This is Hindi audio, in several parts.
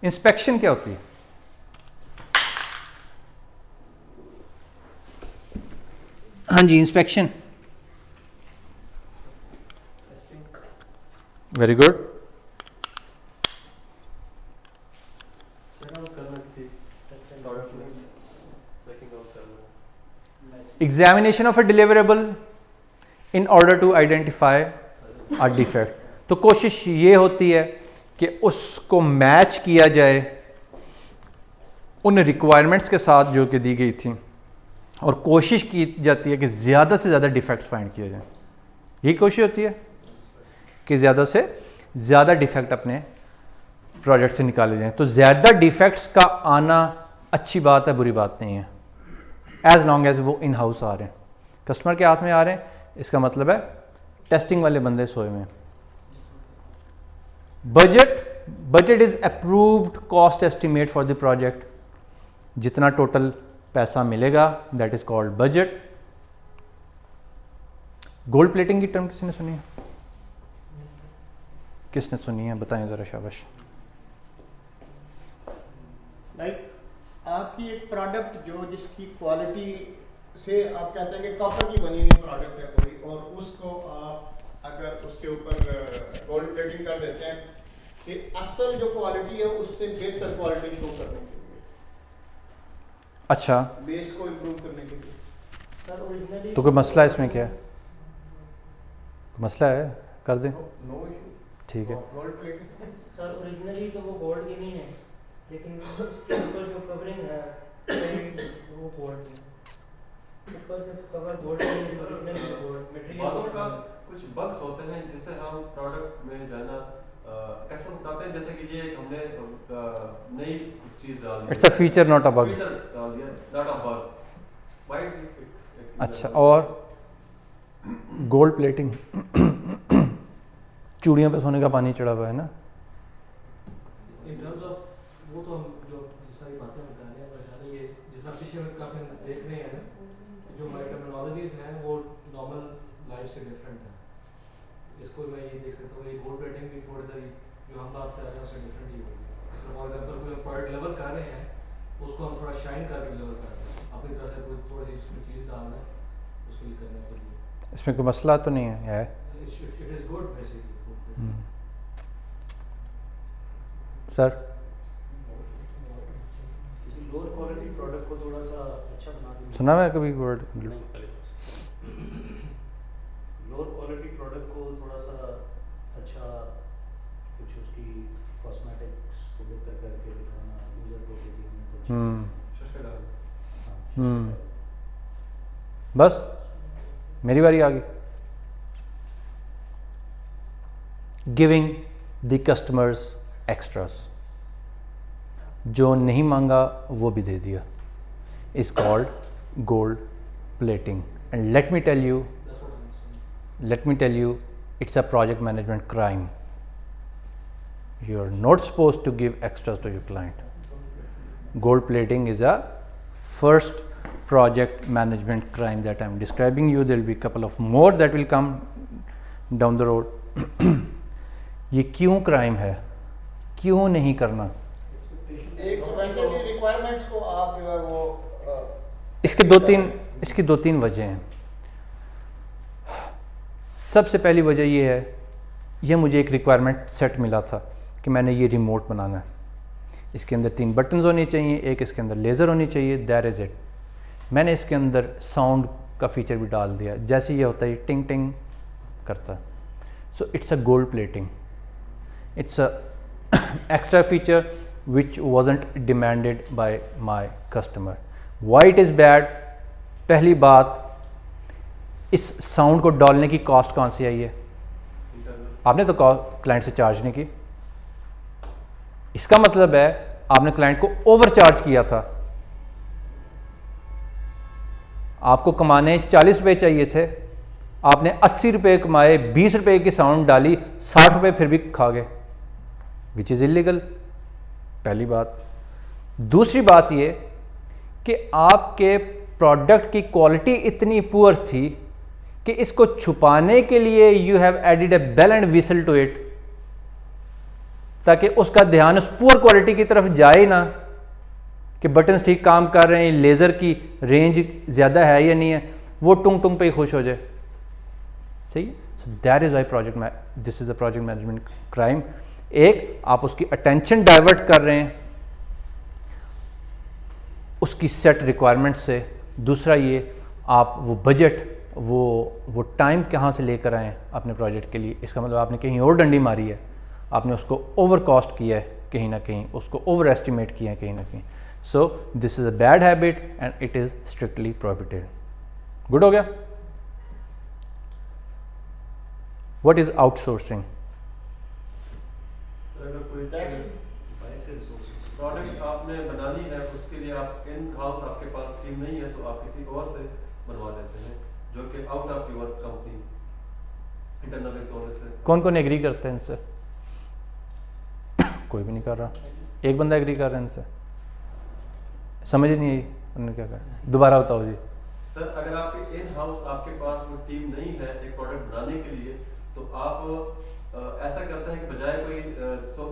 इंस्पेक्शन क्या होती है? हाँ जी, inspection. Very good. Examination of a deliverable in order to identify a defect. तो कोशिश ये होती है कि उसको मैच किया जाए उन रिक्वायरमेंट्स के साथ जो कि दी गई थी, और कोशिश की जाती है कि ज़्यादा से ज़्यादा डिफेक्ट्स फाइंड किए जाएं। यही कोशिश होती है कि ज़्यादा से ज़्यादा डिफेक्ट अपने प्रोजेक्ट से निकाले जाएं। तो ज़्यादा डिफेक्ट्स का आना अच्छी बात है, बुरी बात नहीं है, एज लॉन्ग एज वो इन हाउस आ रहे हैं, कस्टमर के हाथ में आ रहे हैं। इसका मतलब है टेस्टिंग वाले बंदे सोए में। Budget is approved cost estimate for the project. जितना टोटल पैसा मिलेगा that is called budget. Gold plating की टर्म किसने सुनी है? किसने सुनी है बताएं जरा, शाबाश। लाइक आपकी एक प्रोडक्ट जो जिसकी क्वालिटी से आप कहते हैं कि कॉपर की बनी हुई प्रोडक्ट है कोई, और उसको आप अगर उसके ऊपर गोल्ड प्लेटिंग कर देते हैं कि असल जो क्वालिटी है उससे बेहतर क्वालिटी शो करने के लिए, अच्छा, बेस को इम्प्रूव करने के लिए। तो कोई मसला इसमें क्या है? मसला है, कर दें। नो इशू, ठीक है। गोल्ड प्लेटिंग सर ओरिजिनली तो वो गोल्ड की नहीं है, लेकिन उसके ऊपर जो कवरिंग है वो गोल्ड की, ऊपर से कवर गोल्ड है, ओरिजिनली गोल्ड मटेरियल का कुछ बग्स होते हैं जिससे हम प्रोडक्ट में जो है ना कस्टमर बताते हैं, जैसे कि ये हमने नई चीज डाल दी, it's a feature not a bug. Feature डाल दिया, नॉट अ बग। वाइट। अच्छा, और गोल्ड प्लेटिंग चूड़ियों पे सोने का पानी चढ़ा हुआ है ना। इन टर्म्स ऑफ वो तो हम जो सारी बातें बता रहे हैं, ये जिस तरह पिछले में काफ़ी हम देख रहे हैं ना, जो हमारी टर्मिनोलॉजीज हैं वो नॉर्मल लाइफ से डिफरेंट है। इसको मैं ये देख सकता हूँ, ये गोल्ड प्लेटिंग भी थोड़ी सी जो हम बात कर रहे हैं उससे डिफरेंट ही होगी। जैसे फॉर एग्जाम्पल कोई प्रोडक्ट लेवल कर रहे हैं, उसको हम थोड़ा शाइन करके लेवल कर रहे हैं, अपनी तरफ से कोई थोड़ी सी इसमें चीज़ डालना है उसके लिए करने के लिए। इसमें कोई मसला तो नहीं है? It is good basically. Sir किसी लोअर क्वालिटी प्रोडक्ट को थोड़ा सा अच्छा बना दें। सुना है कभी वर्ड? लोअर क्वालिटी प्रोडक्ट को थोड़ा सा अच्छा कुछ उसकी कॉस्मेटिक्स को बेहतर करके दिखाना यूजर को बस मेरी बारी आ गई। गिविंग द कस्टमर्स एक्स्ट्रास, जो नहीं मांगा वो भी दे दिया, is called gold plating. And let me tell you it's a project management crime. You are not supposed to give extras to your client. Gold plating is a first project management crime that I am describing you. There will be a couple of more that will come down the road. ये क्यों क्राइम है, क्यों नहीं करना? एक वैसे भी रिक्वायरमेंट्स को आप जो है वो इसकी दो तीन वजह हैं। सबसे पहली वजह ये है, यह मुझे एक रिक्वायरमेंट सेट मिला था कि मैंने ये रिमोट बनाना है, इसके अंदर 3 बटन्स होने चाहिए, एक इसके अंदर लेज़र होनी चाहिए, दैट इज़ इट। मैंने इसके अंदर साउंड का फीचर भी डाल दिया, जैसे ये होता है ये टिंग टिंग करता। So it's a gold plating, it's a extra feature which wasn't demanded by my customer. Why it is bad? पहली बात, इस साउंड को डालने की कॉस्ट कौन सी आई है? आपने तो क्लाइंट से चार्ज नहीं की। इसका मतलब है आपने क्लाइंट को ओवर चार्ज किया था। आपको कमाने 40 रुपये चाहिए थे, आपने 80 रुपये कमाए, 20 रुपये की साउंड डाली, 60 रुपये फिर भी खा गए, विच इज़ इलीगल। पहली बात। दूसरी बात ये कि आपके प्रोडक्ट की क्वालिटी इतनी पुअर थी कि इसको छुपाने के लिए you have added a bell and whistle to it, ताकि उसका ध्यान उस पुअर क्वालिटी की तरफ जाए ना कि बटन्स ठीक काम कर रहे हैं, लेज़र की रेंज ज़्यादा है या नहीं है, वो टुंग टुंग पे ही खुश हो जाए। सही है। So that is why this is the project management crime. एक, आप उसकी अटेंशन डाइवर्ट कर रहे हैं उसकी सेट रिक्वायरमेंट से। दूसरा ये, आप वो बजट, वो टाइम कहाँ से लेकर आए अपने प्रोजेक्ट के लिए। इसका मतलब आपने कहीं और डंडी मारी है, आपने उसको ओवर कॉस्ट किया है कहीं ना कहीं, उसको ओवर एस्टिमेट किया है कहीं ना कहीं। So this is a bad habit and it is strictly prohibited. Good हो गया। What is outsourcing? अगर कोई प्रोडक्ट आपने बनानी है, उसके लिए आप इन हाउस आपके पास टीम नहीं है, तो आप किसी और से बनवा देते हैं जो कि out of your company internal resources से। कौन कौन एग्री करते हैं इनसे? कोई भी नहीं कर रहा। एक बंदा एग्री कर रहा है इनसे। समझ ही नहीं आई उन्होंने क्या कहा। दोबारा बताओ जी। सर, अगर आपके इन हाउस आपके पास वो टीम नहीं है एक प्रोडक्ट बनाने के लिए, तो आप ऐसा करते हैं कि बजाय कोई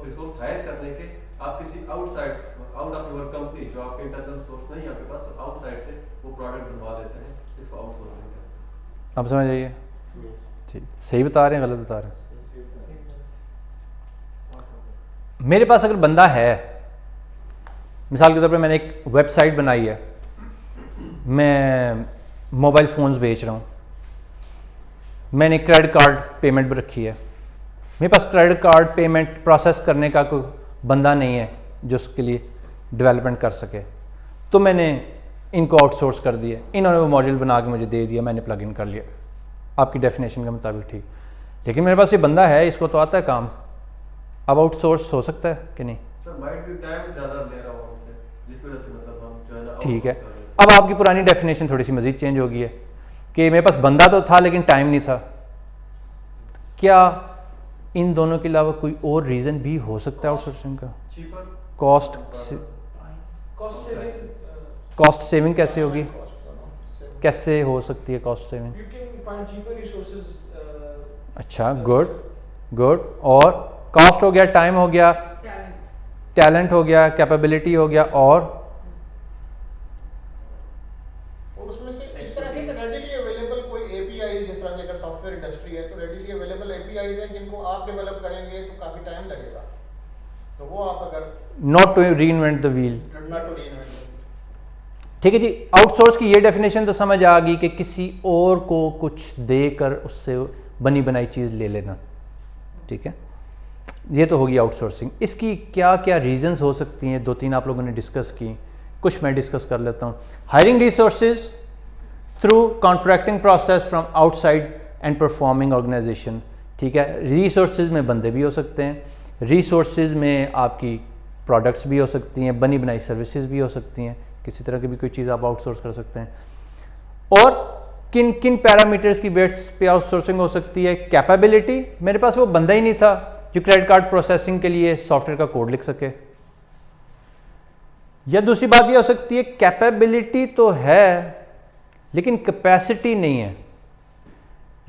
रिसोर्स हायर करने के, आप किसी outside, out of your company, जो आपके इंटरनल सोर्स नहीं है आपके पास, तो आउटसाइड से वो प्रोडक्ट बनवा देते हैं। इसको आउटसोर्सिंग कहते हैं। अब समझ आइए। ठीक, सही बता रहे हैं गलत बता रहे हैं? मेरे पास अगर बंदा है, मिसाल के तौर पे मैंने एक वेबसाइट बनाई है, मैं मोबाइल फ़ोन्स बेच रहा हूँ, मैंने क्रेडिट कार्ड पेमेंट भी रखी है, मेरे पास क्रेडिट कार्ड पेमेंट प्रोसेस करने का कोई बंदा नहीं है जो उसके लिए डेवलपमेंट कर सके, तो मैंने इनको आउटसोर्स कर दिया। इन्होंने वो मॉड्यूल बना के मुझे दे दिया, मैंने प्लग इन कर लिया आपकी डेफिनेशन के मुताबिक। ठीक, लेकिन मेरे पास ये बंदा है, इसको तो आता है काम। अब आउटसोर्स हो सकता है कि नहीं? सर, माइट भी टाइम ज़्यादा ले रहा हूँ उनसे, जिस वजह से मतलब हम जो है ना ठीक है। outsource कर देते हैं। अब आपकी पुरानी डेफिनेशन थोड़ी सी मज़ीद चेंज हो गई है कि मेरे पास बंदा तो था लेकिन टाइम नहीं था। क्या इन दोनों के अलावा कोई और रीज़न भी हो सकता है आउटसोर्सिंग का? Cheaper, कॉस्ट सेविंग कैसे होगी? कैसे हो सकती है cost saving? You can find cheaper resources. अच्छा, गुड। और कॉस्ट हो गया, टाइम हो गया, टैलेंट हो गया, कैपेबिलिटी हो गया, और उसमें से इस तरह से रेडिली अवेलेबल कोई एपीआई, जिस तरह से अगर सॉफ्टवेयर इंडस्ट्री है तो रेडिली अवेलेबल एपीआई हैं जिनको आप डेवलप करेंगे तो काफ़ी टाइम लगेगा, तो वो आप अगर not to reinvent the wheel. Not to reinvent. ठीक है जी। आउटसोर्स की ये डेफिनेशन तो समझ आ गई कि किसी और को कुछ देकर उससे बनी बनाई चीज़ ले लेना। ठीक है, ये तो होगी आउटसोर्सिंग। इसकी क्या क्या रीजंस हो सकती हैं? 2-3 आप लोगों ने डिस्कस की, कुछ मैं डिस्कस कर लेता हूँ। Hiring resources through contracting process from outside and performing organisation. ठीक है, रिसोर्सेज में बंदे भी हो सकते हैं, रिसोर्सेज में आपकी प्रोडक्ट्स भी हो सकती हैं, बनी बनाई सर्विसेज भी हो सकती हैं, किसी तरह की भी कोई चीज़ आप आउटसोर्स कर सकते हैं। और किन किन पैरामीटर्स की बेस पे आउटसोर्सिंग हो सकती है? कैपेबिलिटी, मेरे पास वो बंदा ही नहीं था जो क्रेडिट कार्ड प्रोसेसिंग के लिए सॉफ्टवेयर का कोड लिख सके। या दूसरी बात ये हो सकती है, कैपेबिलिटी तो है लेकिन कैपेसिटी नहीं है।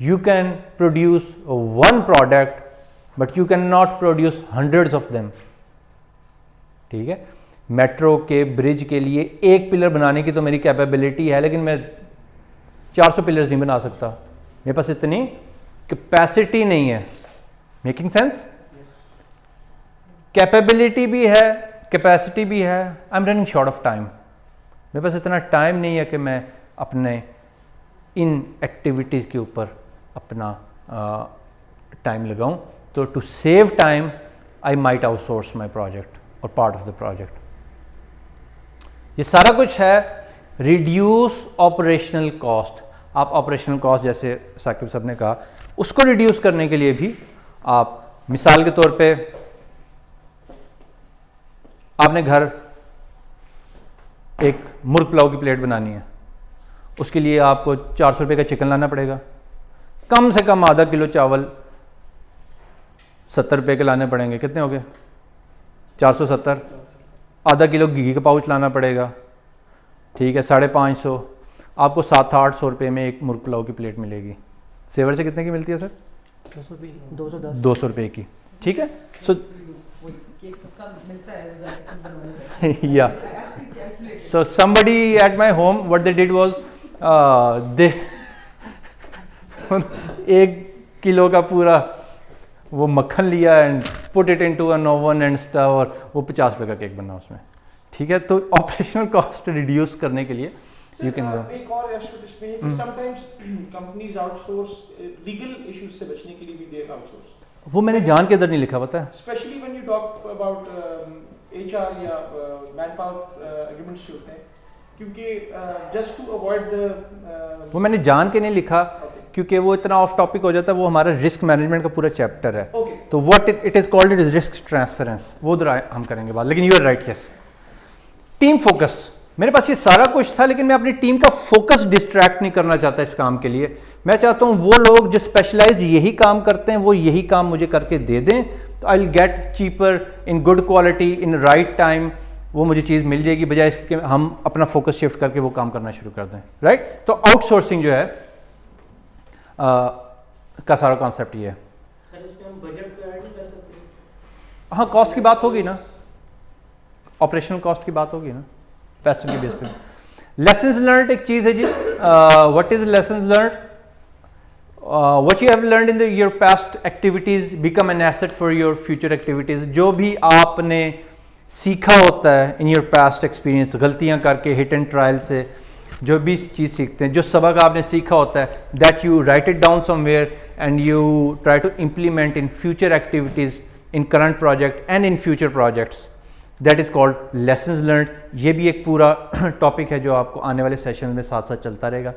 You can produce one product but you can not produce hundreds of them. ठीक है, मेट्रो के ब्रिज के लिए एक पिलर बनाने की तो मेरी कैपेबिलिटी है, लेकिन मैं 400 पिलर्स नहीं बना सकता, मेरे पास इतनी कैपेसिटी नहीं है। Making sense? कैपेबिलिटी भी है, कैपेसिटी भी है, I am running short of time. मेरे पास इतना टाइम नहीं है कि मैं अपने इन एक्टिविटीज़ के ऊपर अपना टाइम लगाऊं। तो to save time I might outsource my project और पार्ट ऑफ द प्रोजेक्ट। ये सारा कुछ है रिड्यूस ऑपरेशनल कॉस्ट। आप ऑपरेशनल कॉस्ट, जैसे साकिब साहब ने कहा, उसको रिड्यूस करने के लिए भी आप, मिसाल के तौर पे आपने घर एक मुर्ग पुलाव की प्लेट बनानी है, उसके लिए आपको 400 रुपये का चिकन लाना पड़ेगा, कम से कम आधा किलो चावल 70 रुपये के लाने पड़ेंगे। कितने हो गए? 470। आधा किलो घी का पाउच लाना पड़ेगा, ठीक है, 550। आपको 700-800 रुपये में एक मुर्ग पुलाव की प्लेट मिलेगी। सेवर से कितने की मिलती है सर? 210 200 रुपये की, ठीक है। सो केक सस्ता मिलता है जाके बनवाने का। या so somebody at my home what they did was they 1 kilo का पूरा वो मक्खन लिया and put it into an oven and stuff, और वो 50 रुपये का केक बना उसमें, ठीक है। तो ऑपरेशनल कॉस्ट रिड्यूस करने के लिए यू कैन गो। एक और एस्पेक्ट इसमें है कि sometimes companies outsource legal issues से बचने के लिए भी दे आउटसोर्स। वो मैंने जान के इधर नहीं लिखा, पता है। Specially when you talk about HR या मैन पावर एग्रीमेंट्स जो होते हैं, क्योंकि जस्ट टू अवॉइड द वो मैंने जान के नहीं लिखा क्योंकि वो इतना ऑफ टॉपिक हो जाता है। वो हमारा रिस्क मैनेजमेंट का पूरा चैप्टर है। Okay. तो what it is called, it is risk transference, वो हम करेंगे बात। लेकिन you are right, yes. Team focus, मेरे पास ये सारा कुछ था लेकिन मैं अपनी टीम का फोकस डिस्ट्रैक्ट नहीं करना चाहता इस काम के लिए। मैं चाहता हूँ वो लोग जो स्पेशलाइज्ड यही काम करते हैं वो यही काम मुझे करके दे दें, तो I will get cheaper in good quality in right time, वो मुझे चीज़ मिल जाएगी, बजाय इसके हम अपना फोकस शिफ्ट करके वो काम करना शुरू कर दें, राइट। तो आउटसोर्सिंग जो है का सारा कॉन्सेप्ट ये है। सर इस पे हम बजट पे ऐड नहीं कर सकते? हाँ, कॉस्ट की बात होगी ना, ऑपरेशनल कॉस्ट की बात होगी ना, पैसे के बेस पे। लेसन्स लर्नड एक चीज़ है जी। What is lessons learned? What you have learned in your past activities become an asset for your future activities. जो भी आपने सीखा होता है इन योर पास्ट एक्सपीरियंस, गलतियां करके, हिट एंड ट्रायल से जो भी चीज़ सीखते हैं, जो सबक आपने सीखा होता है, that you write it down somewhere and you try to implement in future activities, in current project and in future projects, that is called lessons learned. ये भी एक पूरा टॉपिक है जो आपको आने वाले सेशन में साथ साथ चलता रहेगा।